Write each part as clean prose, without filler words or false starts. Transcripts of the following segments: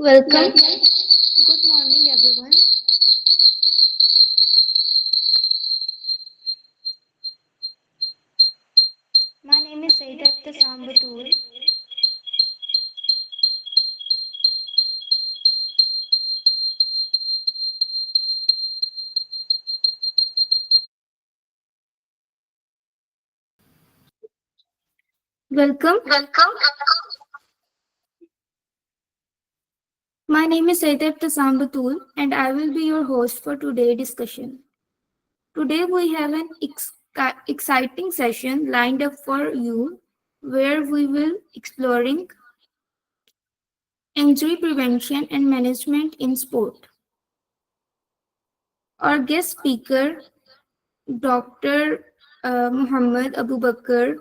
Welcome. Good morning, everyone. My name is Saidat Sambatul. Welcome. My name is Saitep Sambatul and I will be your host for today's discussion. Today we have an exciting session lined up for you where we will exploring injury prevention and management in sport. Our guest speaker, Dr. Muhammad Abu Bakr,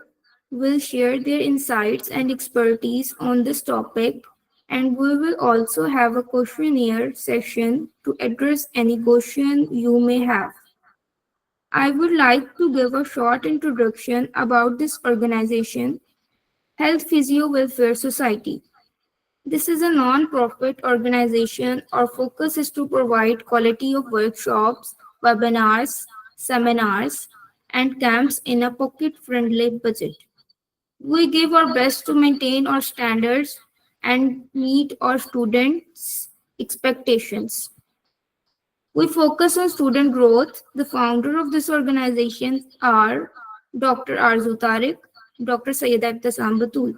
will share their insights and expertise on this topic, and we will also have a questionnaire session to address any question you may have. I would like to give a short introduction about this organization, Health Physio Welfare Society. This is a non-profit organization. Our focus is to provide quality of workshops, webinars, seminars, and camps in a pocket-friendly budget. We give our best to maintain our standards and meet our students' expectations. We focus on student growth. The founder of this organization are Dr. Arzu Tariq, Dr. Syed Aktasam Batul.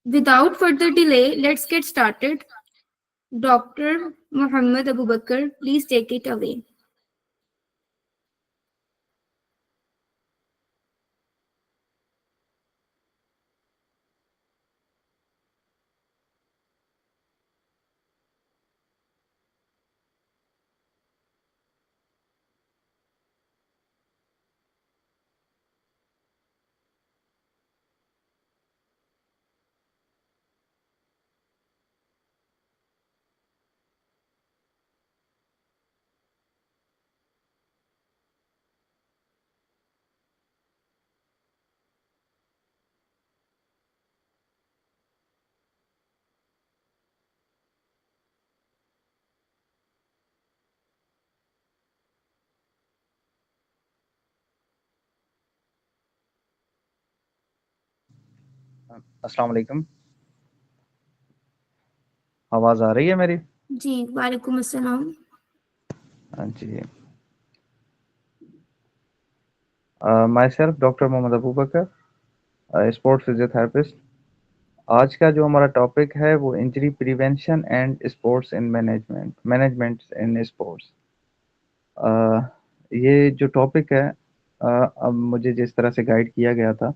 Without further delay, let's get started. Dr. Muhammad Abu Bakr, please take it away. अस्सलाम वालेकुम। आवाज़ आ रही है मेरी? जी, वालेकुम अस्सलाम। हाँ जी। myself doctor Mohammad Abu बकर, sports physiotherapist. आज का जो हमारा टॉपिक है वो injury prevention and sports in management in sports. ये जो टॉपिक है, अब मुझे जिस तरह से गाइड किया गया था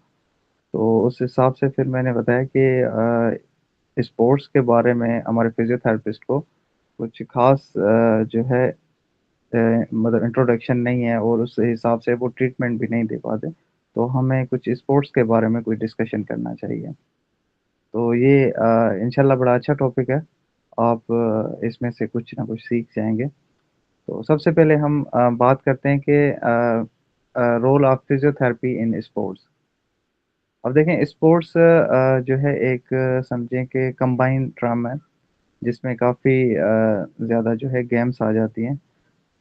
तो उस हिसाब से फिर मैंने बताया कि स्पोर्ट्स के बारे में हमारे फिजियोथेरेपिस्ट को कुछ खास जो है मतलब इंट्रोडक्शन नहीं है और उस हिसाब से वो ट्रीटमेंट भी नहीं दे पाते, तो हमें कुछ स्पोर्ट्स के बारे में कुछ डिस्कशन करना चाहिए। तो ये इंशाल्लाह बड़ा अच्छा टॉपिक है। आप इसमें से कुछ ना कुछ सीख जाएंगे। तो सबसे पहले हम बात करते हैं कि role of physiotherapy in sports. अब देखें, स्पोर्ट्स जो है एक समझें कि कंबाइंड टर्म है जिसमें काफ़ी ज़्यादा जो है गेम्स आ जाती हैं।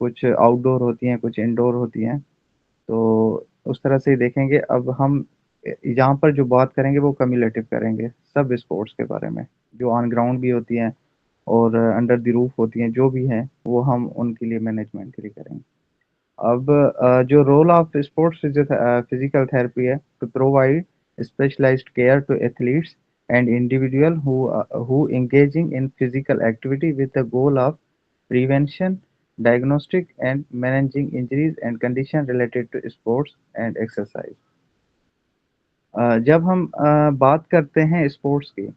कुछ आउटडोर होती हैं, कुछ इंडोर होती हैं। तो उस तरह से ही देखेंगे। अब हम यहाँ पर जो बात करेंगे वो कम्युलेटिव करेंगे सब स्पोर्ट्स के बारे में, जो ऑन ग्राउंड भी होती हैं और अंडर द रूफ होती हैं, जो भी हैं वो हम उनके लिए मैनेजमेंट के लिए करेंगे। अब जो role of sports physical therapy है to provide specialised care to athletes and individual who engaging in physical activity with the goal of prevention, diagnostic and managing injuries and condition related to sports and exercise। जब हम बात करते हैं sports की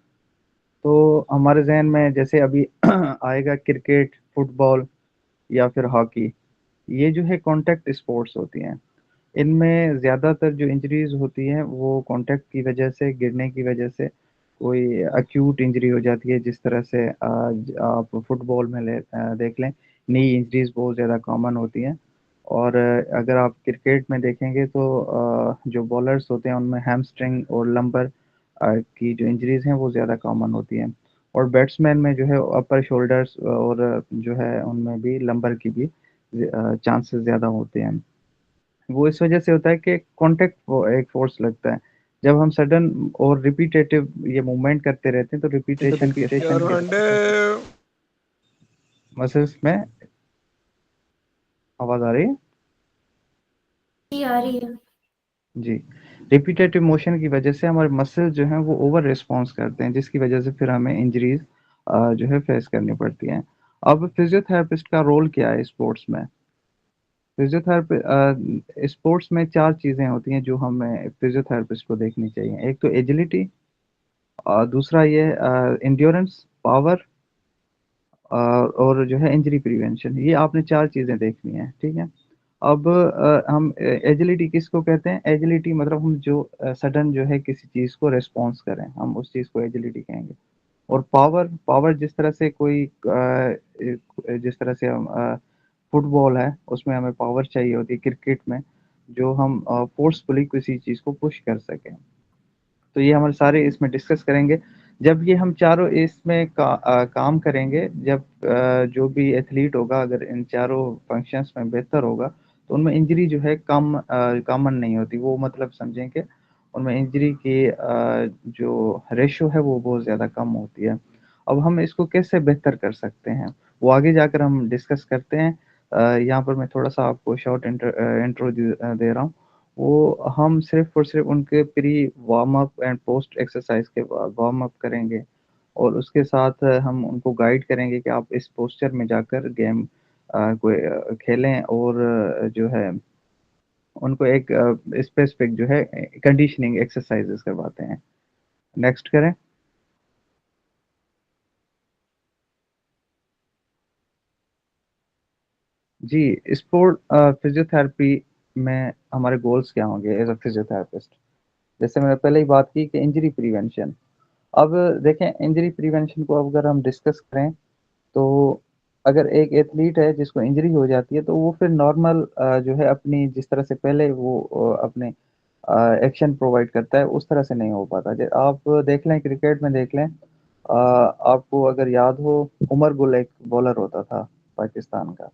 तो हमारे जहन में जैसे अभी आएगा क्रिकेट, फुटबॉल या फिर हॉकी। ये जो है कॉन्टैक्ट स्पोर्ट्स होती हैं। इनमें ज़्यादातर जो इंजरीज होती हैं वो कॉन्टैक्ट की वजह से, गिरने की वजह से कोई अक्यूट इंजरी हो जाती है। जिस तरह से आज आप फुटबॉल में देख लें, नी इंजरीज बहुत ज़्यादा कॉमन होती हैं। और अगर आप क्रिकेट में देखेंगे तो जो बॉलर्स होते हैं उनमें हैमस्ट्रिंग और लंबर की जो इंजरीज हैं वो ज़्यादा कॉमन होती हैं। और बैट्समैन में जो है अपर शोल्डर्स और जो है उनमें भी लंबर की भी चांसेस ज़्यादा होते हैं। वो इस वजह से होता है कि कॉन्टैक्ट एक फोर्स लगता है। जब हम सडन और रिपीटेटिव ये मूवमेंट करते रहते हैं तो रिपीटेशन के मसल्स में आवाज़ आ रही है? जी आ रही है। जी। रिपीटेटिव मोशन की वजह से हमारे मसल्स जो हैं वो ओवर रिस्पॉन्स करते हैं, जिसकी वजह से फिर हमें इंजरीज़ जो है फेस करनी पड़ती हैं। अब फिज़ियोथेरेपिस्ट का रोल क्या है स्पोर्ट्स में? स्पोर्ट्स में 4 चीज़ें होती हैं जो हमें फिज़ियोथेरेपिस्ट को देखनी चाहिए। एक तो एजिलिटी, दूसरा ये एंड्योरेंस, पावर और जो है इंजरी प्रिवेंशन। ये आपने 4 चीज़ें देखनी है, ठीक है? अब हम एजिलिटी किसको कहते हैं? एजिलिटी मतलब हम जो सडन जो है किसी चीज़ को रिस्पॉन्स करें, हम उस चीज़ को एजिलिटी कहेंगे। और पावर, पावर जिस तरह से कोई जिस तरह से हम फुटबॉल है, उसमें हमें पावर चाहिए होती है, क्रिकेट में जो हम फ़ोर्सफुली किसी चीज़ को पुश कर सकें। तो ये हमारे सारे इसमें डिस्कस करेंगे। जब ये हम चारों इसमें काम करेंगे, जब जो भी एथलीट होगा अगर इन चारों फंक्शंस में बेहतर होगा, तो उनमें इंजरी जो है कॉमन नहीं होती। वो मतलब समझें कि उनमें इंजरी की जो रेशियो है वो बहुत ज़्यादा कम होती है। अब हम इसको कैसे बेहतर कर सकते हैं, वो आगे जाकर हम डिस्कस करते हैं। यहाँ पर मैं थोड़ा-सा आपको शॉर्ट इंट्रो दे रहा हूँ। वो हम सिर्फ़ और सिर्फ़ उनके pre warm up and post exercise के बाद वार्म अप करेंगे और उसके साथ हम उनको गाइड करेंगे कि आप इस पोस्चर में जाकर गेम खेलें और जो है उनको एक स्पेसिफ़िक जो है कंडीशनिंग एक्सरसाइज़ेज़ करवाते हैं। नेक्स्ट करें। जी, फ़िज़ियोथेरेपी में हमारे गोल्स क्या होंगे एज़ अ फ़िज़ियोथेरेपिस्ट? जैसे मैंने पहले ही बात की कि इंजरी प्रिवेंशन। अब देखें इंजरी प्रिवेंशन को अगर हम डिस्कस करें, तो अगर एक एथलीट है जिसको इंजरी हो जाती है, तो वो फिर नॉर्मल जो है अपनी जिस तरह से पहले वो अपने एक्शन प्रोवाइड करता है, उस तरह से नहीं हो पाता। ज आप देख लें क्रिकेट में देख लें आपको अगर याद हो उमर गुल एक बॉलर होता था पाकिस्तान का।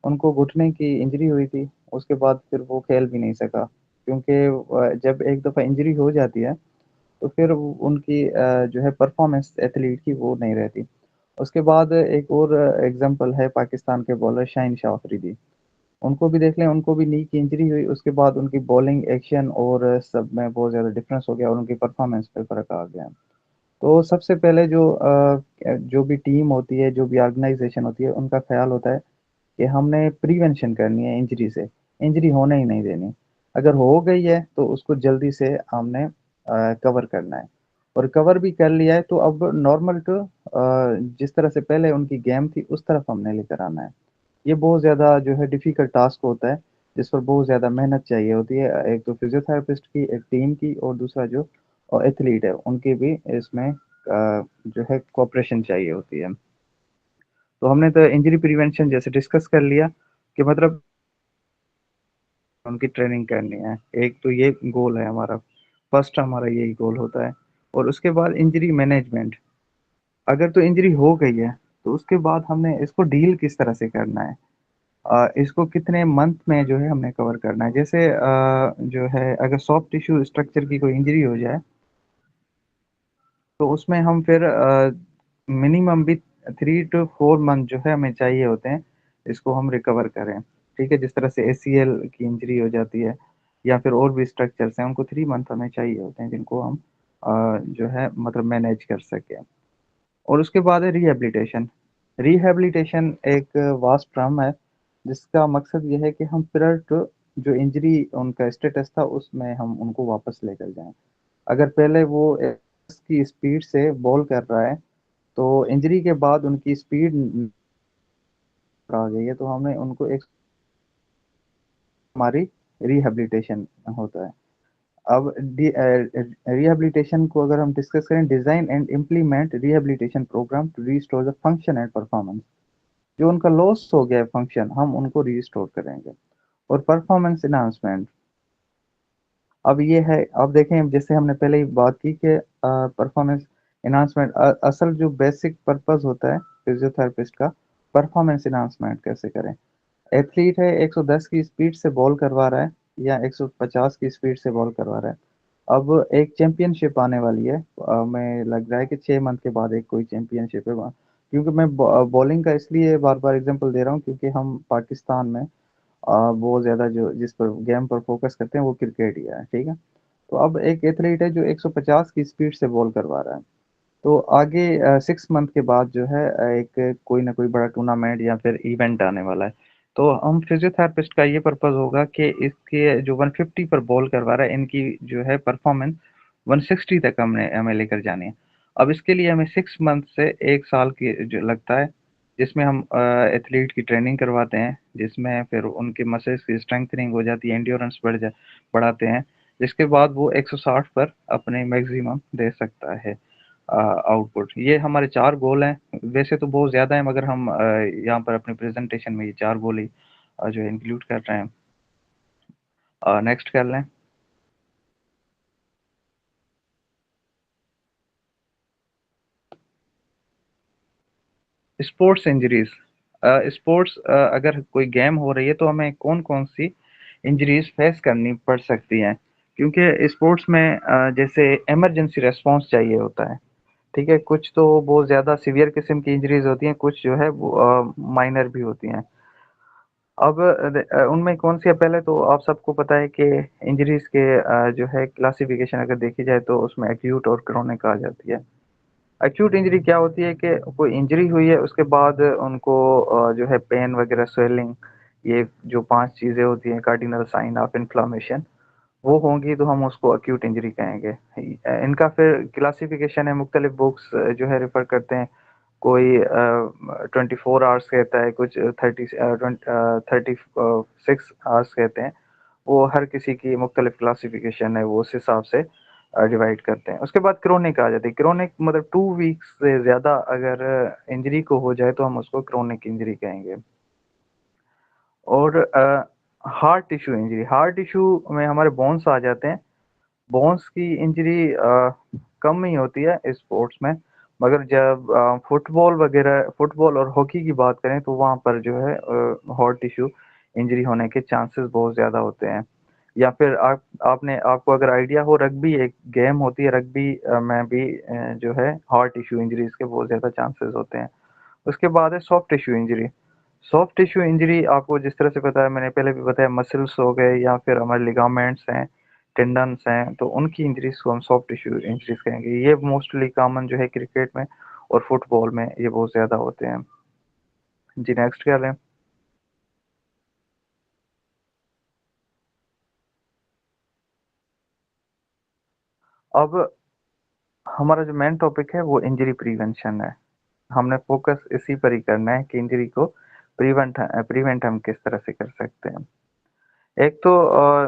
उनको घुटने की इंजरी हुई थी, उसके बाद फिर वो खेल भी नहीं सका क्योंकि जब एक दफ़ा इंजरी हो जाती है तो फिर उनकी जो है परफ़ॉर्मेंस एथलीट की वो नहीं रहती। उसके बाद एक और एग्ज़ाम्पल है पाकिस्तान के बॉलर शाहीन शाह अफ़रीदी। उनको भी देख लें, उनको भी नी की इंजरी हुई, उसके बाद उनकी बॉलिंग एक्शन और सब में बहुत ज़्यादा डिफ़रेंस हो गया और उनकी परफ़ॉर्मेंस पे फ़र्क आ गया। तो सबसे पहले जो भी टीम होती है, जो भी ऑर्गनाइज़ेशन होती है, उनका ख़्याल होता है कि हमने प्रिवेंशन करनी है इंजरी से, इंजरी होने ही नहीं देनी। अगर हो गई है तो उसको जल्दी से हमने कवर करना है और कवर भी कर लिया है तो अब नॉर्मल टू जिस तरह से पहले उनकी गेम थी उस तरफ हमने लेकर आना है। ये बहुत ज़्यादा जो है डिफ़िकल्ट टास्क होता है, जिस पर बहुत ज़्यादा मेहनत चाहिए होती है। एक तो फ़िज़ियोथेरेपिस्ट की, एक टीम की और दूसरा जो एथलीट है, उनकी भी इसमें जो है कोऑपरेशन चाहिए होती है। तो हमने तो इंजरी प्रिवेंशन जैसे डिस्कस कर लिया कि मतलब उनकी ट्रेनिंग करनी है। एक तो ये गोल है हमारा, फर्स्ट हमारा यही गोल होता है और उसके बाद इंजरी मैनेजमेंट। अगर तो इंजरी हो गई है, तो उसके बाद हमने इसको डील किस तरह से करना है? इसको कितने मंथ में जो है हमने कवर करना है। जैसे जो है अगर सॉफ्ट टिश्यू स्ट्रक्चर की कोई इंजरी हो जाए, तो उसमें हम फिर मिनिमम भी 3 टू 4 मंथ जो है हमें चाहिए होते हैं, इसको हम रिकवर करें। ठीक है? जिस तरह से एसीएल की इंजरी हो जाती है या फिर और भी स्ट्रक्चर्स हैं, उनको 3 मंथ हमें चाहिए होते हैं, जिनको हम जो है मतलब मैनेज कर सकें। और उसके बाद है रिहैबिलिटेशन। रिहैबिलिटेशन एक वास्ट टर्म है, जिसका मकसद ये है कि हम प्रायर टू जो इंजरी उनका स्टेटस था, उसमें हम उनको वापस लेकर जाएँ। अगर पहले वो की स्पीड से बॉल कर रहा है, तो इंजरी के बाद उनकी स्पीड आ गई है, तो हमें उनको एक हमारी रिहैबिलिटेशन होता है। अब रिहैबिलिटेशन को अगर हम डिस्कस करें, design and implement rehabilitation program to restore the function and performance. जो उनका लॉस हो गया है फंक्शन, हम उनको रिस्टोर करेंगे। और परफॉर्मेंस एनहांसमेंट, अब ये है, अब देखें जैसे हमने पहले ही बात की कि परफॉर्मेंस इन्हांसमेंट असल जो बेसिक पर्पस होता है फिजियोथेरेपिस्ट का, परफॉर्मेंस इन्हांसमेंट कैसे करें। एथलीट है 110 की स्पीड से बॉल करवा रहा है या 150 की स्पीड से बॉल करवा रहा है। अब एक चैंपियनशिप आने वाली है, मैं लग रहा है कि 6 मंथ के बाद एक कोई चैंपियनशिप है वहाँ, क्योंकि मैं बॉलिंग का इसलिए बार बार एग्जांपल दे रहा हूँ क्योंकि हम पाकिस्तान में बहुत ज़्यादा जो जिस पर गेम पर फोकस करते हैं वो क्रिकेट ही है, ठीक है। तो अब एक एथलीट है जो 150 की स्पीड से बॉल करवा रहा है, तो आगे 6 मंथ के बाद जो है एक कोई ना कोई बड़ा टूर्नामेंट या फिर इवेंट आने वाला है। तो हम फिजियोथेरेपिस्ट का ये पर्पस होगा कि इसके जो 150 पर बॉल करवा रहा है इनकी जो है परफॉर्मेंस 160 तक हमने हमें लेकर जानी है। अब इसके लिए हमें 6 मंथ से 1 साल की जो लगता है, जिसमें हम एथलीट की ट्रेनिंग करवाते हैं, जिसमें फिर उनके मसल्स की स्ट्रेंथनिंग हो जाती है, एंड्योरेंस बढ़ाते हैं, जिसके बाद वो 160 पर अपने मैक्सिमम दे सकता है आउटपुट। ये हमारे 4 गोल हैं, वैसे तो बहुत ज़्यादा है मगर हम यहाँ पर अपने प्रेजेंटेशन में ये 4 गोल ही जो है इंक्लूड कर रहे हैं। नेक्स्ट कर लें। Sports injuries. स्पोर्ट्स अगर कोई गेम हो रही है तो हमें कौन-कौन सी इंजरीज फेस करनी पड़ सकती हैं, क्योंकि स्पोर्ट्स में जैसे इमरजेंसी रिस्पॉन्स चाहिए होता है, ठीक है। कुछ तो बहुत ज़्यादा सीवियर किस्म की इंजरीज होती हैं, कुछ जो है वो माइनर भी होती हैं। अब उनमें कौन सी है, पहले तो आप सबको पता है कि इंजरीज के जो है क्लासिफिकेशन अगर देखी जाए तो उसमें एक्यूट और क्रोनिक आ जाती है। एक्यूट इंजरी क्या होती है कि कोई इंजरी हुई है उसके बाद उनको जो है पेन वगैरह, स्वेलिंग, ये जो 5 चीज़ें होती हैं कार्डिनल साइन ऑफ इन्फ्लेमेशन, वो होंगी तो हम उसको एक्यूट इंजरी कहेंगे। इनका फिर क्लासिफिकेशन है, मुख्तलिफ बुक्स जो है रेफर करते हैं। कोई 24 आवर्स कहता है, कुछ 36 आवर्स कहते हैं। वो हर किसी की मुख्तलिफ क्लासिफिकेशन है, वो उस हिसाब से डिवाइड करते हैं। उसके बाद क्रोनिक आ जाती है। क्रोनिक मतलब 2 वीक्स से ज़्यादा अगर इंजरी को हो जाए तो हम उसको क्रोनिक इंजरी कहेंगे। और heart tissue injury, heart tissue में हमारे बोन्स आ जाते हैं। बोन्स की इंजरी कम ही होती है स्पोर्ट्स में, मगर जब फुटबॉल और हॉकी की बात करें तो वहाँ पर जो है हार्ट टिश्यू इंजरी होने के चांसेस बहुत ज़्यादा होते हैं। या फिर आपको अगर आइडिया हो, रग्बी एक गेम होती है, रग्बी में भी जो है हार्ट टिश्यू इंजरीज के बहुत ज़्यादा चांसेस होते हैं। उसके बाद है soft tissue injury. Soft tissue injury आपको जिस तरह से पता है, मैंने पहले भी बताया, मसल्स हो गए या फिर हमारे लिगामेंट्स हैं, टेंडन्स हैं, तो उनकी इंजरीज को हम सॉफ्ट टिश्यू इंजरीज कहेंगे। ये मोस्टली कॉमन जो है क्रिकेट में और फुटबॉल में ये बहुत ज़्यादा होते हैं। जी नेक्स्ट क्या लें। अब हमारा जो मेन टॉपिक है वो इंजरी प्रिवेंशन है। हमने फोकस इसी पर ही करना है कि इंजरी को प्रिवेंट हम किस तरह से कर सकते हैं। एक तो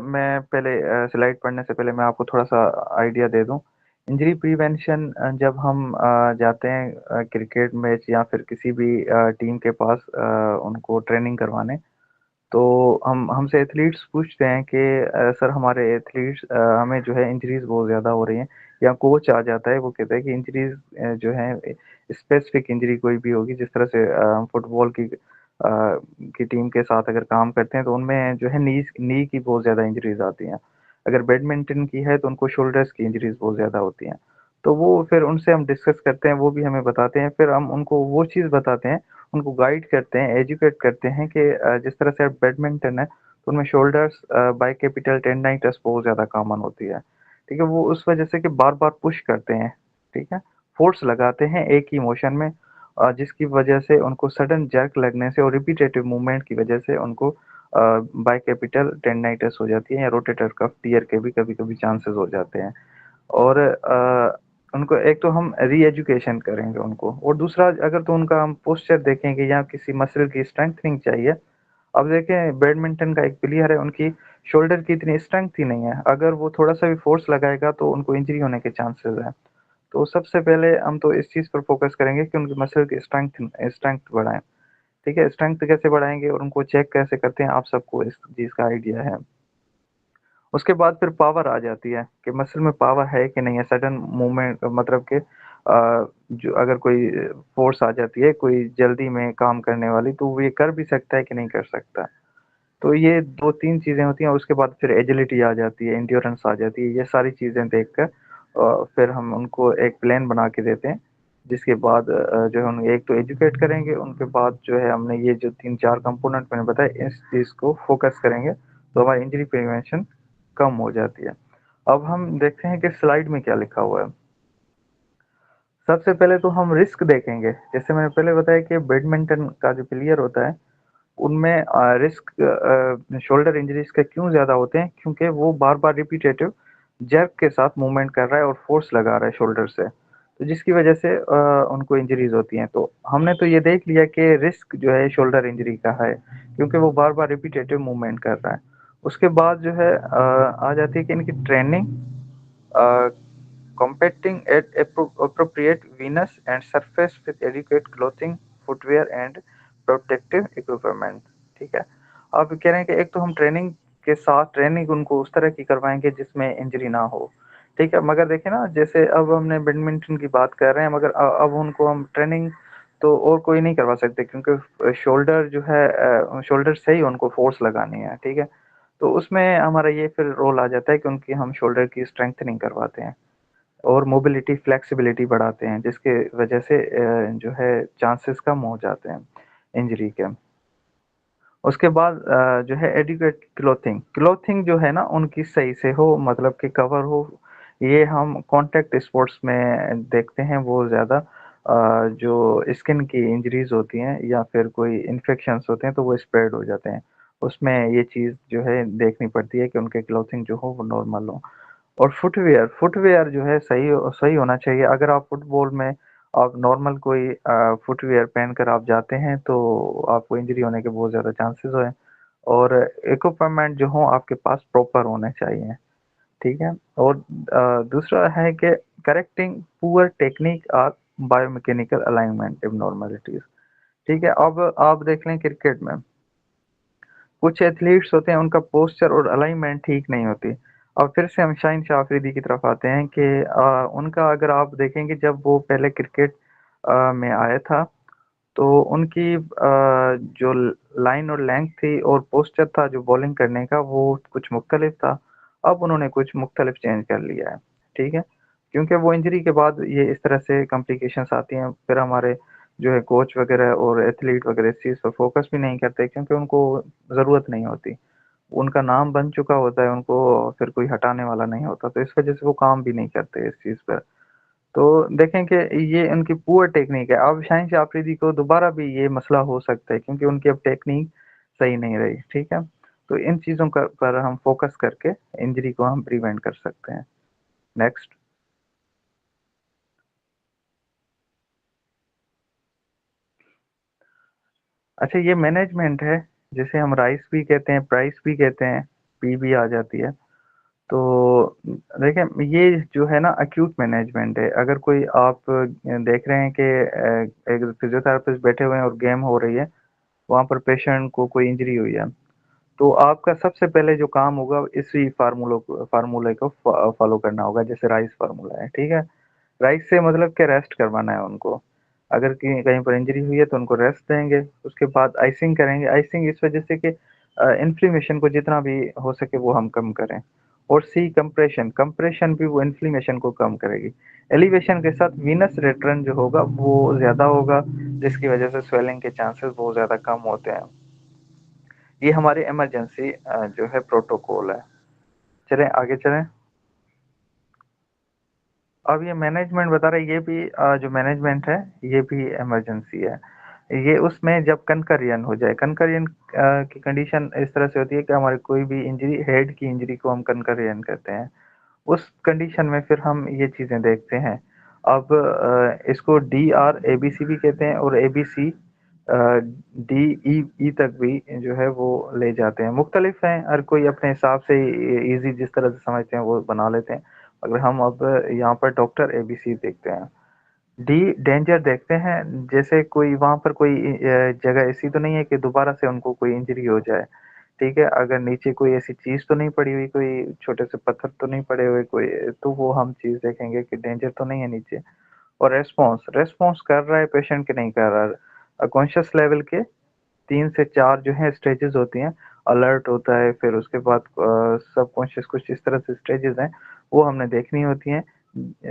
मैं पहले स्लाइड पढ़ने से पहले मैं आपको थोड़ा-सा आइडिया दे दूँ। इंजरी प्रिवेंशन जब हम जाते हैं क्रिकेट मैच या फिर किसी भी टीम के पास उनको ट्रेनिंग करवाने, तो हम हमसे एथलीट्स पूछते हैं कि सर हमारे एथलीट्स हमें जो है इंजरीज़ बहुत ज़्यादा हो रही हैं, या कोच आ जाता है वो कहता है कि इंजरीज़ जो हैं स्पेसिफिक इंजरी कोई भी होगी, जिस तरह से फुटबॉल की टीम के साथ अगर काम करते हैं तो उनमें जो है नी की बहुत ज़्यादा इंजरीज़ आती हैं। अगर बैडमिंटन की है तो उनको शोल्डर्स की इंजरीज़ बहुत ज़्यादा होती हैं। तो वो फिर उनसे हम डिस्कस करते हैं, वो भी हमें बताते हैं, फिर हम उनको वो चीज़ बताते हैं, उनको गाइड करते हैं, एजुकेट करते हैं कि जिस तरह से बैडमिंटन है, तो उनमें शोल्डर्स बाइकैपिटल टेंडाइटिस बहुत ज़्यादा कॉमन होती है, ठीक है? वो उस वजह से कि बार-बार पुश करते हैं, ठीक है? फ़ोर्स लगाते हैं एक ही मोशन में, जिसकी वजह से उनको सडन जर्क लगने से और रिपिटेटिव मूवमेंट की वजह से उनको बाइकैपिटल टेंडाइटिस हो जाती है, या रोटेटर कफ टियर के भी कभी-कभी चांसेस हो जाते हैं। और उनको एक तो हम री-एजुकेशन करेंगे उनको, और दूसरा अगर तो उनका हम पोस्चर देखेंगे या किसी मसल की स्ट्रेंथनिंग चाहिए। अब देखें बैडमिंटन का एक प्लेयर है, उनकी शोल्डर की इतनी स्ट्रेंथ ही नहीं है, अगर वो थोड़ा-सा भी फ़ोर्स लगाएगा तो उनको इंजरी होने के चांसेस हैं। तो सबसे पहले हम तो इस चीज़ पर फ़ोकस करेंगे कि उनकी मसल की स्ट्रेंथ बढ़ाएँ, ठीक है? स्ट्रेंथ कैसे बढ़ाएँगे और उनको चेक कैसे करते हैं, आप सबको इस चीज़ का आइडिया है। उसके बाद फिर पावर आ जाती है कि मसल में पावर है कि नहीं है, सडन मूवमेंट मतलब कि जो अगर कोई फ़ोर्स आ जाती है, कोई जल्दी में काम करने वाली, तो वो ये कर भी सकता है कि नहीं कर सकता। तो ये 2-3 चीज़ें होती हैं, उसके बाद फिर एजिलिटी आ जाती है, एंड्योरेंस आ जाती है, ये सारी चीज़ें देखकर फिर हम उनको एक प्लान बना के देते हैं, जिसके बाद जो है उन्हें एक तो एजुकेट करेंगे, उनके बाद जो है हमने ये जो 3-4 कंपोनेंट मैंने बताए, इस चीज़ को फ़ोकस करेंगे, तो हमारी इंजरी प्रिवेंशन कम हो जाती है। अब हम देखते हैं कि स्लाइड में क्या लिखा हुआ है। सबसे पहले तो हम रिस्क देखेंगे, जैसे मैंने पहले बताया कि बैडमिंटन का जो प्लेयर होता है, उनमें रिस्क शोल्डर इंजरीज़ के क्यों ज़्यादा होते हैं? क्योंकि वो बार-बार रिपिटेटिव जर्क के साथ मूवमेंट कर रहा है और फ़ोर्स लगा रहा है शोल्डर से, तो जिसकी वजह से उनको इंजरीज़ होती हैं। तो हमने तो ये देख लिया कि रिस्क जो है शोल्डर इंजरी का है, क्योंकि वो बार-बार रिपिटेटिव मूवमेंट कर रहा है। उसके बाद जो है आ जाती है कि इनकी training uh, competing at appropriate venous and surface with adequate clothing, footwear and protective equipment। ठीक है, अब कह रहे हैं कि एक तो हम ट्रेनिंग के साथ ट्रेनिंग उनको उस तरह की करवाएंगे जिसमें इंजरी ना हो। ठीक है, मगर देखें ना, जैसे अब हमने बैडमिंटन की बात कर रहे हैं, मगर अब उनको हम ट्रेनिंग तो और कोई नहीं करवा सकते, क्योंकि शोल्डर जो है शोल्डर से ही उनको फोर्स लगानी है। ठीक है, तो उसमें हमारा ये फिर रोल आ जाता है कि उनकी हम शोल्डर की स्ट्रेंथनिंग करवाते हैं और मोबिलिटी, फ्लेक्सिबिलिटी बढ़ाते हैं, जिसके वजह से जो है चांसेस कम हो जाते हैं इंजरी के। उसके बाद जो है एडिक्वेट क्लॉथिंग, क्लॉथिंग जो है ना उनकी सही से हो, मतलब कि कवर हो। ये हम कॉन्टैक्ट स्पोर्ट्स में देखते हैं, वो ज़्यादा जो स्किन की इंजरीज होती हैं या फिर कोई इन्फेक्शंस होते हैं, तो वो स्प्रेड हो जाते हैं। उसमें ये चीज़ जो है देखनी पड़ती है कि उनके क्लॉथिंग जो हो वो नॉर्मल हो। और फुटवियर, फुटवियर जो है सही होना चाहिए। अगर आप फुटबॉल में आप नॉर्मल कोई फुटवियर पहनकर आप जाते हैं, तो आपको इंजरी होने के बहुत ज़्यादा चांसेस हैं। और इक्विपमेंट जो हो आपके पास प्रॉपर होने चाहिए। ठीक है, और दूसरा है कि करेक्टिंग पुअर टेक्निक और बायोमैकेनिकल अलाइनमेंट एबनॉर्मलिटीज। ठीक है, अब आप देख लें क्रिकेट में कुछ एथलीट्स होते हैं, उनका पोस्चर और अलाइनमेंट ठीक नहीं होती। अब फिर से हम शाहिन शाह अफरीदी की तरफ आते हैं कि उनका अगर आप देखेंगे, जब वो पहले क्रिकेट में आया था, तो उनकी जो लाइन और लेंथ थी और पोस्चर था जो बॉलिंग करने का, वो कुछ मुख्तलिफ था। अब उन्होंने कुछ मुख्तलिफ चेंज कर लिया है। ठीक है, क्योंकि वो इंजरी के बाद ये इस तरह से कॉम्प्लिकेशंस आती हैं, फिर हमारे जो है कोच वगैरह और एथलीट वगैरह इस चीज़ पर फोकस भी नहीं करते, क्योंकि उनको ज़रूरत नहीं होती। उनका नाम बन चुका होता है, उनको फिर कोई हटाने वाला नहीं होता, तो इस वजह से वो काम भी नहीं करते इस चीज़ पर। तो देखें कि ये उनकी पुअर टेक्निक है। अब शाहिन शाह अफरीदी को दोबारा भी ये मसला हो सकता है, क्योंकि उनकी अब टेक्निक सही नहीं रही। ठीक है, तो इन चीज़ों पर हम फोकस करके इंजरी को हम प्रिवेंट कर सकते हैं। नेक्स्ट। अच्छा, ये मैनेजमेंट है, जिसे हम राइस भी कहते हैं, प्राइस भी कहते हैं, पी भी आ जाती है। तो देखें, ये जो है ना अक्यूट मैनेजमेंट है। अगर कोई आप देख रहे हैं कि एक फिजियोथेरेपिस्ट बैठे हुए हैं और गेम हो रही है, वहाँ पर पेशेंट को कोई इंजरी हुई है, तो आपका सबसे पहले जो काम होगा इसी फार्मूले को फॉलो करना होगा, जैसे राइस फार्मूला है। ठीक है, राइस से मतलब कि रेस्ट करवाना है उनको। अगर कहीं पर इंजरी हुई है तो उनको रेस्ट देंगे। उसके बाद आइसिंग करेंगे। आइसिंग इस वजह से कि इन्फ्लेमेशन को जितना भी हो सके वो हम कम करें। और सी कंप्रेशन, कंप्रेशन भी वो इन्फ्लेमेशन को कम करेगी। एलिवेशन के साथ वीनस रिटर्न जो होगा वो ज़्यादा होगा, जिसकी वजह से स्वेलिंग के चांसेस बहुत ज़्यादा कम होते हैं। ये हमारे इमरजेंसी जो है प्रोटोकॉल है। चलें आगे चलें। अब ये मैनेजमेंट बता रहे हैं, ये भी जो मैनेजमेंट है ये भी इमरजेंसी है। ये उसमें जब कनकरियन हो जाए, कनकरियन की कंडीशन इस तरह से होती है कि हमारी कोई भी इंजरी, हेड की इंजरी को हम कनकरियन कहते हैं। उस कंडीशन में फिर हम ये चीज़ें देखते हैं। अब इसको DRABC भी कहते हैं, और ABC DE तक भी जो है वो ले जाते हैं। मुख्तलिफ हैं, हर कोई अपने हिसाब से ईज़ी जिस तरह से समझते हैं वो बना लेते हैं। अगर हम अब यहाँ पर डॉक्टर ABC देखते हैं। डी डेंजर देखते हैं, जैसे कोई वहाँ पर कोई जगह ऐसी तो नहीं है कि दोबारा से उनको कोई इंजरी हो जाए। ठीक है, अगर नीचे कोई ऐसी चीज़ तो नहीं पड़ी हुई, कोई छोटे से पत्थर तो नहीं पड़े हुए कोई, तो वो हम चीज़ देखेंगे कि डेंजर तो नहीं है नीचे। और रेस्पॉन्स रेस्पॉन्स कर रहा है पेशेंट कि नहीं कर रहा है। कॉन्शियस लेवल के 3 से 4 जो है स्टेजेस होती हैं, अलर्ट होता है, फिर उसके बाद सबकॉन्शियस कुछ इस तरह से स्टेजेस हैं, वो हमने देखनी होती हैं,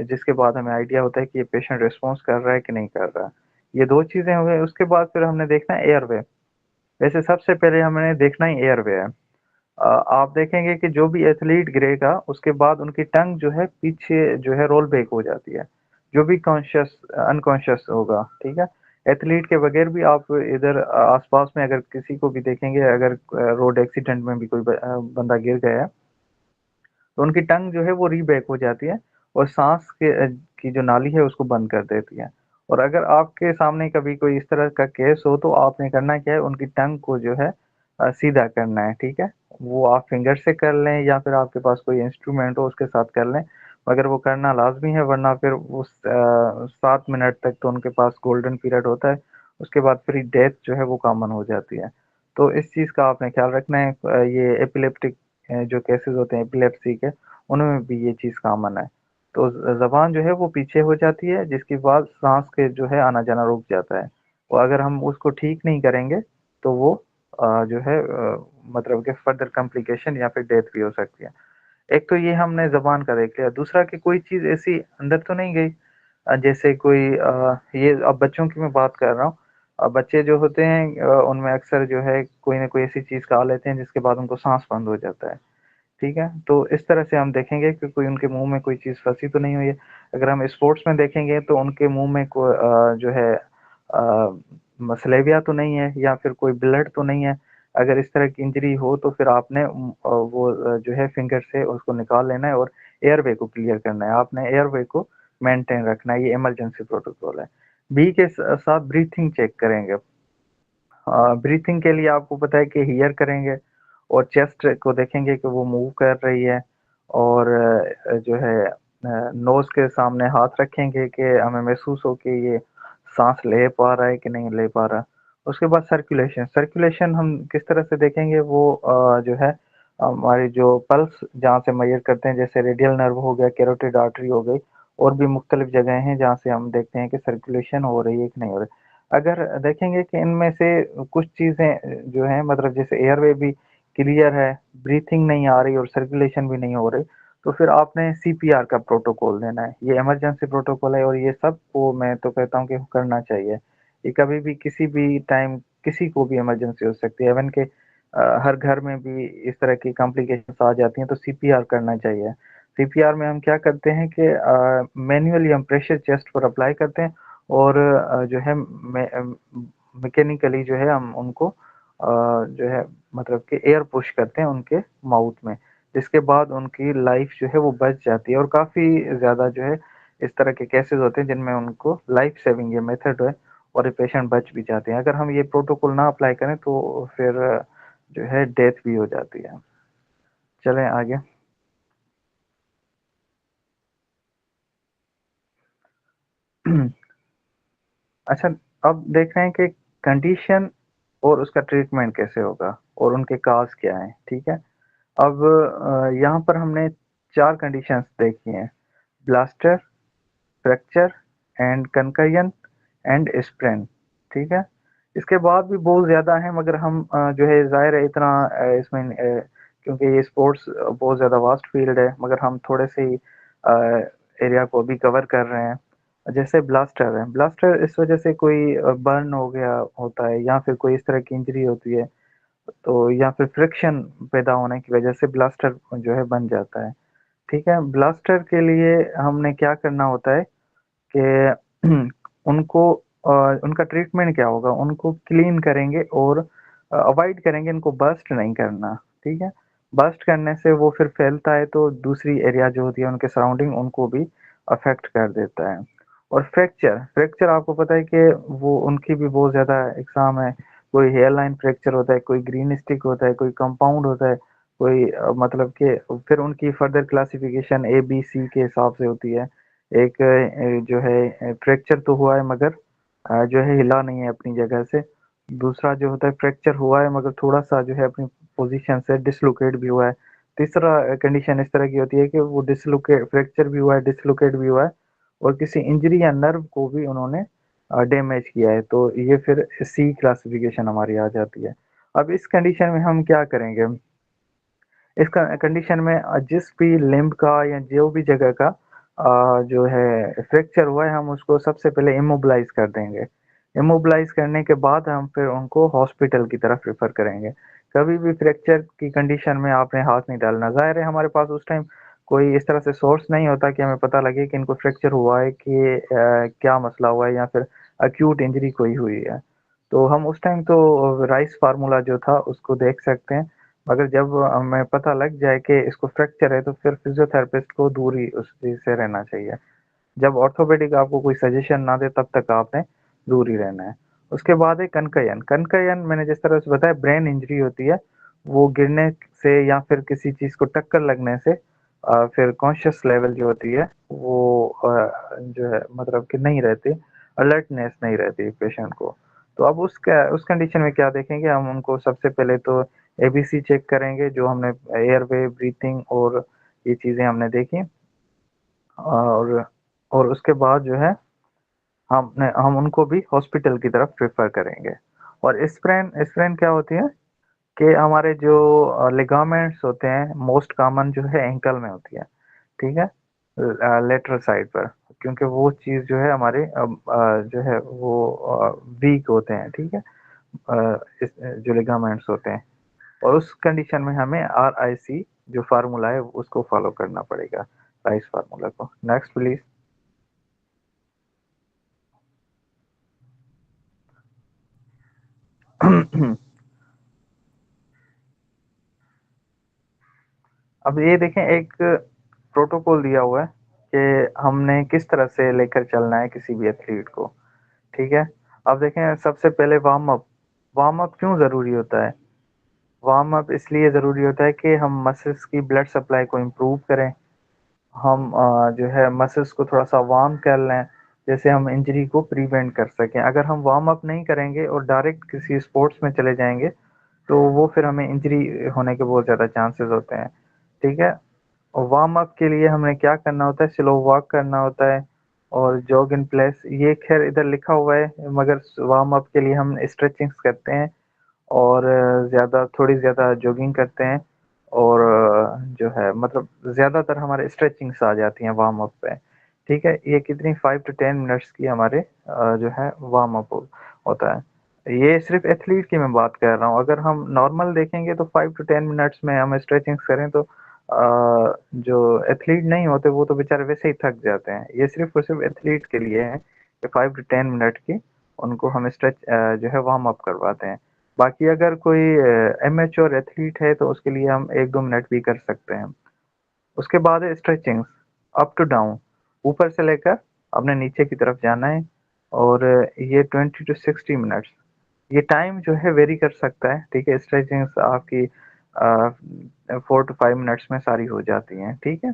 जिसके बाद हमें आइडिया होता है कि ये पेशेंट रिस्पॉन्स कर रहा है कि नहीं कर रहा है। ये 2 चीज़ें हो गई, उसके बाद फिर हमने देखना है एयरवे। वैसे सबसे पहले हमने देखना ही एयरवे है। आप देखेंगे कि जो भी एथलीट गिरेगा उसके बाद उनकी टंग जो है पीछे जो है रोल बैक हो जाती है, जो भी कॉन्शियस अनकॉन्शियस होगा, ठीक है। एथलीट के बगैर भी आप इधर आसपास में अगर किसी को भी देखेंगे, अगर रोड एक्सीडेंट में भी कोई बंदा गिर गया है, तो उनकी टंग जो है वो रीबैक हो जाती है और सांस की जो नाली है उसको बंद कर देती है। और अगर आपके सामने कभी कोई इस तरह का केस हो तो आपने करना क्या है, उनकी टंग को जो है सीधा करना है, ठीक है। वो आप फिंगर से कर लें या फिर आपके पास कोई इंस्ट्रूमेंट हो उसके साथ कर लें, मगर वो करना लाजमी है, वरना फिर उस 7 मिनट तक तो उनके पास गोल्डन पीरियड होता है, उसके बाद फिर डेथ जो है वो कॉमन हो जाती है। तो इस चीज़ का आपने ख्याल रखना है। ये एपिलेप्टिक जो केसेस होते हैं एपिलेप्सी के, उनमें भी ये चीज़ कॉमन है। तो ज़बान जो है वो पीछे हो जाती है, जिसके बाद सांस के जो है आना जाना रुक जाता है, और अगर हम उसको ठीक नहीं करेंगे तो वो जो है मतलब कि फर्दर कॉम्प्लिकेशन या फिर डेथ भी हो सकती है। एक तो ये हमने ज़बान का देख लिया, दूसरा कि कोई चीज़ ऐसी अंदर तो नहीं गई, जैसे कोई ये अब बच्चों की मैं बात कर रहा हूँ। बच्चे जो होते हैं उनमें अक्सर जो है कोई न कोई ऐसी चीज़ खा लेते हैं जिसके बाद उनको साँस बंद हो जाता है, ठीक है? तो इस तरह से हम देखेंगे कि कोई उनके मुँह में कोई चीज़ फँसी तो नहीं हुई है। अगर हम स्पोर्ट्स में देखेंगे तो उनके मुँह में जो है मसलेविया तो नहीं है या फिर कोई ब्लड तो नहीं है। अगर इस तरह की इंजरी हो तो फिर आपने वो जो है फिंगर से उसको निकाल लेना है और एयरवे को क्लियर करना है। आपने एयरवे को मेंटेन रखना है, ये इमरजेंसी प्रोटोकॉल है। बी के साथ ब्रीथिंग चेक करेंगे। ब्रीथिंग के लिए आपको पता है कि हियर करेंगे और चेस्ट को देखेंगे कि वो मूव कर रही है, और जो है नोज़ के सामने हाथ रखेंगे कि हमें महसूस हो कि ये साँस ले पा रहा है कि नहीं ले पा रहा। उसके बाद सर्कुलेशन, सर्कुलेशन हम किस तरह से देखेंगे, वो जो है हमारी जो पल्स जहाँ से मेजर करते हैं, जैसे रेडियल नर्व हो गया, कैरोटिड आर्टरी हो गई, और भी मुख्तलिफ जगह हैं जहाँ से हम देखते हैं कि सर्कुलेशन हो रही है कि नहीं हो रही। अगर देखेंगे कि इनमें से कुछ चीज़ें जो हैं, मतलब जैसे एयरवे भी क्लियर है, ब्रीथिंग नहीं आ रही और सर्कुलेशन भी नहीं हो रही, तो फिर आपने सीपीआर का प्रोटोकॉल देना है। ये इमरजेंसी प्रोटोकॉल है और ये सबको मैं तो कहता हूँ कि करना चाहिए। ये कभी भी किसी भी टाइम किसी को भी इमरजेंसी हो सकती है, इवन के हर घर में भी इस तरह की कॉम्प्लिकेशंस आ जाती हैं, तो सीपीआर करना चाहिए। सीपीआर में हम क्या करते हैं कि मैन्युअली हम प्रेशर चेस्ट पर अप्लाई करते हैं और जो है मैकेनिकली जो है हम उनको जो है मतलब कि एयर पुश करते हैं उनके माउथ में, जिसके बाद उनकी लाइफ जो है वो बच जाती है। और काफ़ी ज़्यादा जो है इस तरह के केसेस होते हैं जिनमें उनको लाइफ सेविंग ये मेथड है और ये पेशेंट बच भी जाते हैं। अगर हम ये प्रोटोकॉल ना अप्लाई करें तो फिर जो है डेथ भी हो जाती है। चलें आगे। अच्छा, अब देख रहे हैं कि कंडीशन और उसका ट्रीटमेंट कैसे होगा और उनके काज़ क्या हैं, ठीक है? अब यहाँ पर हमने 4 कंडीशंस देखी हैं, blister, fracture and concussion and sprain, ठीक है? इसके बाद भी बहुत ज़्यादा हैं, मगर हम जो है ज़ाहिर है इतना इसमें क्योंकि ये स्पोर्ट्स बहुत ज़्यादा वास्ट फील्ड है, मगर हम थोड़े से ही एरिया को अभी कवर कर रहे हैं। जैसे ब्लास्टर है, ब्लास्टर इस वजह से कोई बर्न हो गया होता है या फिर कोई इस तरह की इंजरी होती है, तो या फिर फ्रिक्शन पैदा होने की वजह से ब्लास्टर जो है बन जाता है, ठीक है? ब्लास्टर के लिए हमने क्या करना होता है कि उनको उनका ट्रीटमेंट क्या होगा, उनको क्लीन करेंगे और अवॉइड करेंगे इनको बर्स्ट नहीं करना, ठीक है? बर्स्ट करने से वो फिर फैलता है तो दूसरी एरिया जो होती है उनके सराउंडिंग उनको भी अफ़ेक्ट कर देता है। और फ्रैक्चर, फ्रैक्चर आपको पता है कि वो उनकी भी बहुत ज़्यादा इक़साम है। कोई हेयरलाइन फ्रैक्चर होता है, कोई ग्रीन स्टिक होता है, कोई कंपाउंड होता है, कोई मतलब कि फिर उनकी फर्दर क्लासिफ़िकेशन ए, बी, सी के हिसाब से होती है। एक जो है फ्रैक्चर तो हुआ है मगर जो है हिला नहीं है अपनी जगह से। दूसरा जो होता है फ्रैक्चर हुआ है मगर थोड़ा-सा जो है अपनी पोज़ीशन से डिसलोकेट भी हुआ है। तीसरा कंडीशन इस तरह की होती है कि वो डिसलोकेट फ्रैक्चर भी हुआ है, डिसलोकेट भी हुआ है और किसी इंजरी या नर्व को भी उन्होंने डैमेज किया है, तो ये फिर सी क्लासिफिकेशन हमारी आ जाती है। अब इस कंडीशन में हम क्या करेंगे? इस कंडीशन में जिस भी लिम्ब का या जो भी जगह का जो है फ्रैक्चर हुआ है, हम उसको सबसे पहले इमोबिलाइज कर देंगे। इमोबिलाइज करने के बाद हम फिर उनको हॉस्पिटल की तरफ रेफर करेंगे। कभी भी फ्रैक्चर की कंडीशन में आपने हाथ नहीं डालना। ज़ाहिर है हमारे पास उस टाइम कोई इस तरह से सोर्स नहीं होता कि हमें पता लगे कि इनको फ्रैक्चर हुआ है, कि क्या मसला हुआ है या फिर एक्यूट इंजरी कोई हुई है। तो हम उस टाइम तो राइस फार्मूला जो था उसको देख सकते हैं, मगर जब हमें पता लग जाए कि इसको फ्रैक्चर है तो फिर फिजियोथेरेपिस्ट को दूर ही उस चीज़ से रहना चाहिए। जब ऑर्थोपेडिक आपको कोई सजेशन ना दे तब तक आपने दूर ही रहना है। उसके बाद है कनकयन। कनकयन मैंने जिस तरह से बताया, ब्रेन इंजरी होती है, वो गिरने से या फिर किसी चीज़ को टक्कर लगने से फिर कॉन्शियस लेवल जो होती है वो जो है मतलब कि नहीं रहती, अलर्टनेस नहीं रहती पेशेंट को। तो अब उस कंडीशन में क्या देखेंगे, हम उनको सबसे पहले तो एबीसी चेक करेंगे, जो हमने एयरवे, ब्रीथिंग और ये चीज़ें हमने देखी। और उसके बाद जो है हम उनको भी हॉस्पिटल की तरफ प्रेफर करेंगे। और स्प्रेन स्प्रेन क्या होती है कि हमारे जो लिगामेंट्स होते हैं, मोस्ट कॉमन जो है एंकल में होती है, ठीक है, लेटरल साइड पर, क्योंकि वो चीज़ जो है हमारे जो है वो वीक होते हैं, ठीक है, जो लिगामेंट्स होते हैं। और उस कंडीशन में हमें RIC जो फार्मूला है उसको फॉलो करना पड़ेगा, राइस फार्मूला को। Next please. अब ये देखें, एक प्रोटोकॉल दिया हुआ है कि हमने किस तरह से लेकर चलना है किसी भी एथलीट को, ठीक है। अब देखें, सबसे पहले वार्म अप। वार्म अप क्यों ज़रूरी होता है? वार्म अप इसलिए ज़रूरी होता है कि हम मसल्स की ब्लड सप्लाई को इम्प्रूव करें, हम जो है मसल्स को थोड़ा सा वार्म कर लें, जैसे हम इंजरी को प्रिवेंट कर सकें। अगर हम वार्म अप नहीं करेंगे और डायरेक्ट किसी स्पोर्ट्स में चले जाएंगे तो वो फिर हमें इंजरी होने के बहुत ज़्यादा चांसेस होते हैं, ठीक है। और वार्म अप के लिए हमें क्या करना होता है, स्लो वॉक करना होता है और जॉग इन प्लेस। ये खैर इधर लिखा हुआ है, मगर वार्म अप के लिए हम स्ट्रेचिंग्स करते हैं और थोड़ी ज़्यादा जॉगिंग करते हैं और जो है मतलब ज़्यादातर हमारे स्ट्रेचिंग्स आ जाती हैं वार्म अप पे, ठीक है। ये कितनी 5 टू 10 मिनट्स की हमारे जो है वार्म अप होता है। ये सिर्फ एथलीट की मैं बात कर रहा हूँ। अगर हम नॉर्मल देखेंगे तो 5 टू 10 मिनट्स में हम स्ट्रेचिंग्स करें तो जो एथलीट नहीं होते वो तो बेचारे वैसे ही थक जाते हैं। ये सिर्फ और सिर्फ एथलीट के लिए है कि 5 टू 10 मिनट की उनको हम स्ट्रेच जो है वार्म अप करवाते हैं। बाकी अगर कोई एमेच्योर एथलीट है तो उसके लिए हम 1-2 मिनट भी कर सकते हैं। उसके बाद है स्ट्रेचिंग्स, अप टू डाउन, ऊपर से लेकर आपने नीचे की तरफ जाना है और ये 20 टू 60 मिनट्स, ये टाइम जो है वेरी कर सकता है, ठीक है। स्ट्रेचिंग्स आपकी 4 टू 5 मिनट्स में सारी हो जाती हैं, ठीक है।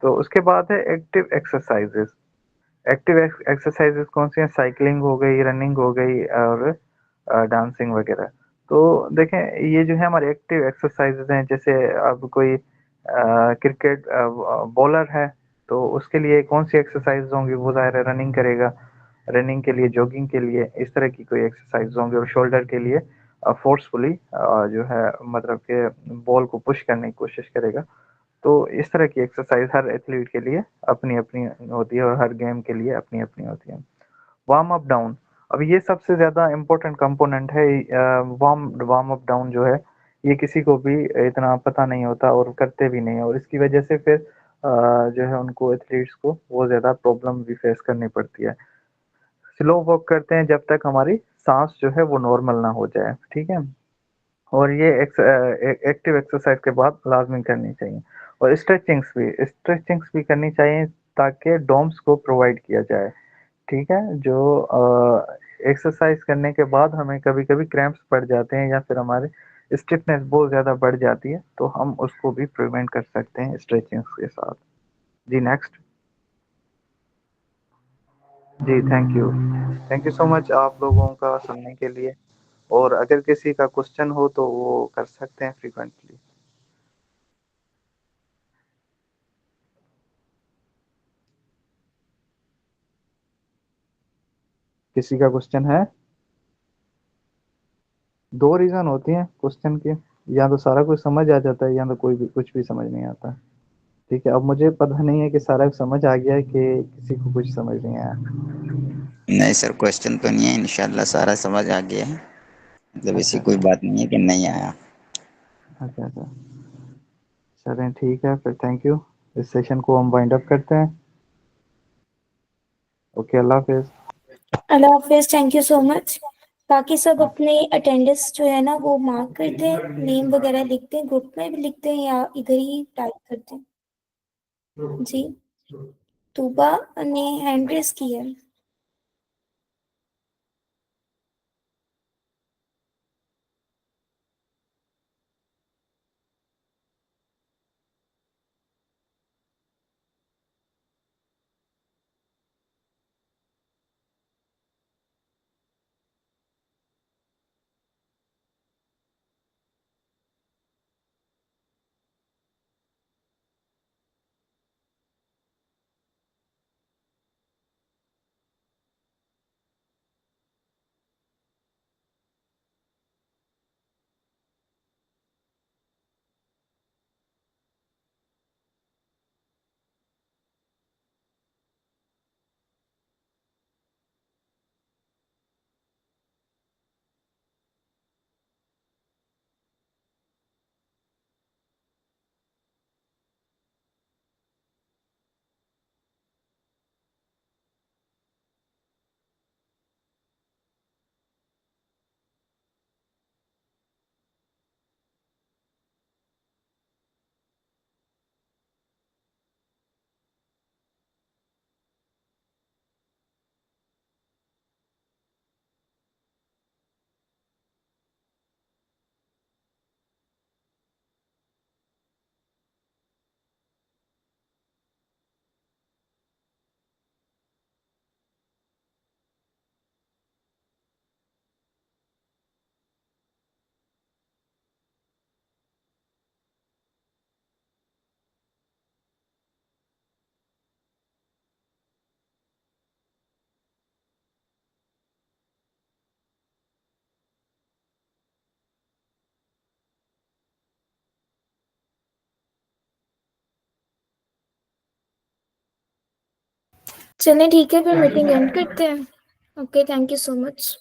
तो उसके बाद है एक्टिव एक्सरसाइजेस। एक्टिव एक्सरसाइजेस कौन सी हैं? साइकिलिंग हो गई, रनिंग हो गई और डांसिंग वगैरह। तो देखें, ये जो है हमारे एक्टिव एक्सरसाइजेस हैं। जैसे अब कोई क्रिकेट बॉलर है तो उसके लिए कौन सी एक्सरसाइज होंगी? वो ज़ाहिर है रनिंग करेगा। रनिंग के लिए, जॉगिंग के लिए इस तरह की कोई एक्सरसाइज होंगे। और शोल्डर के लिए फोर्सफुली जो है मतलब कि बॉल को पुश करने की कोशिश करेगा। तो इस तरह की एक्सरसाइज हर एथलीट के लिए अपनी-अपनी होती है और हर गेम के लिए अपनी-अपनी होती है। वार्म अप डाउन, अब ये सबसे ज़्यादा इम्पोर्टेंट कंपोनेंट है। वार्म अप डाउन जो है ये किसी को भी इतना पता नहीं होता और करते भी नहीं है, और इसकी वजह से फिर जो है उनको एथलीट्स को बहुत ज़्यादा प्रॉब्लम भी फेस करनी पड़ती है। स्लो वॉक करते हैं जब तक हमारी सांस जो है वो नॉर्मल ना हो जाए, ठीक है। और ये एक्टिव एक्सरसाइज के बाद लाजमी करनी चाहिए। और स्ट्रेचिंग्स भी करनी चाहिए ताकि डोम्स को प्रोवाइड किया जाए, ठीक है। जो एक्सरसाइज करने के बाद हमें कभी-कभी क्रैम्प्स पड़ जाते हैं या फिर हमारे स्टिफनेस बहुत ज़्यादा बढ़ जाती है, तो हम उसको भी प्रिवेंट कर सकते हैं स्ट्रेचिंग्स के साथ। जी नेक्स्ट। जी thank you. Thank you so much आप लोगों का सुनने के लिए। और अगर किसी का क्वेश्चन हो तो वो कर सकते हैं फ्रीक्वेंटली। किसी का क्वेश्चन है? दो रीजन होती हैं क्वेश्चन के, या तो सारा कुछ समझ आ जाता है या तो कोई भी कुछ भी समझ नहीं आता। ठीक है, अब मुझे पता नहीं है कि सारा समझ आ गया है कि किसी को कुछ समझ नहीं आया। नहीं सर, क्वेश्चन तो नहीं है, इंशाल्लाह सारा समझ आ गया है। मतलब अच्छा ऐसी कोई अच्छा। बात नहीं है कि नहीं आया। अच्छा अच्छा। चलें ठीक है फिर, थैंक यू। इस सेशन को हम वाइंड अप करते हैं। Okay, Allah Hafiz. Allah Hafiz, thank you so much. बाकी सब अपने अटेंडेंस जो है ना वो मार्क करते हैं, नेम वगैरह लिखते हैं, ग्रुप में भी लिखते हैं या इधर ही टाइप करते हैं। जी, तूबा ने हैंड रेस की है। चलें ठीक है, फिर मीटिंग एंड करते हैं। Okay, thank you so much.